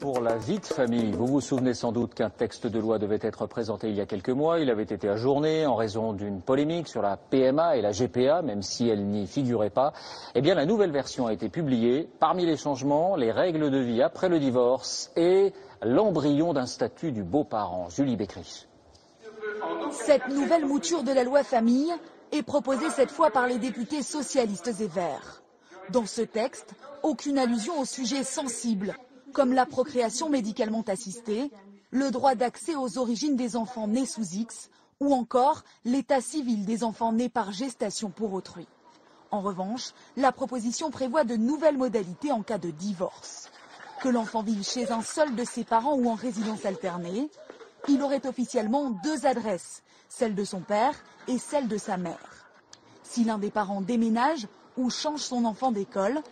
pour la vie de famille. Vous vous souvenez sans doute qu'un texte de loi devait être présenté il y a quelques mois. Il avait été ajourné en raison d'une polémique sur la PMA et la GPA, même si elle n'y figurait pas. Eh bien, la nouvelle version a été publiée. Parmi les changements, les règles de vie après le divorce et l'embryon d'un statut du beau-parent. Julie Bécry. Cette nouvelle mouture de la loi famille est proposée cette fois par les députés socialistes et verts. Dans ce texte, aucune allusion aux sujets sensibles, comme la procréation médicalement assistée, le droit d'accès aux origines des enfants nés sous X, ou encore l'état civil des enfants nés par gestation pour autrui. En revanche, la proposition prévoit de nouvelles modalités en cas de divorce. Que l'enfant vive chez un seul de ses parents ou en résidence alternée, il aurait officiellement deux adresses, celle de son père et celle de sa mère. Si l'un des parents déménage ou change son enfant d'école,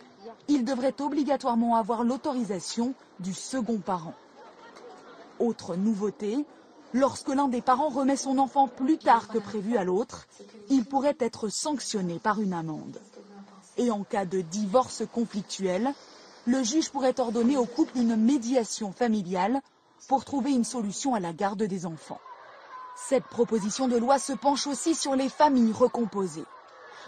il devrait obligatoirement avoir l'autorisation du second parent. Autre nouveauté, lorsque l'un des parents remet son enfant plus tard que prévu à l'autre, il pourrait être sanctionné par une amende. Et en cas de divorce conflictuel, le juge pourrait ordonner au couple une médiation familiale pour trouver une solution à la garde des enfants. Cette proposition de loi se penche aussi sur les familles recomposées,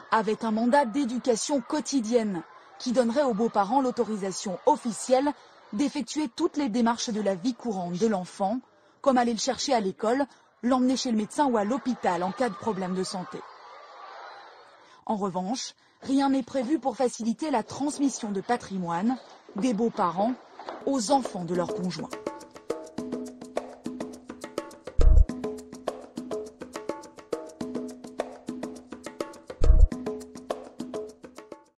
avec un mandat d'éducation quotidienne qui donnerait aux beaux-parents l'autorisation officielle d'effectuer toutes les démarches de la vie courante de l'enfant, comme aller le chercher à l'école, l'emmener chez le médecin ou à l'hôpital en cas de problème de santé. En revanche, rien n'est prévu pour faciliter la transmission de patrimoine des beaux-parents aux enfants de leurs conjoints.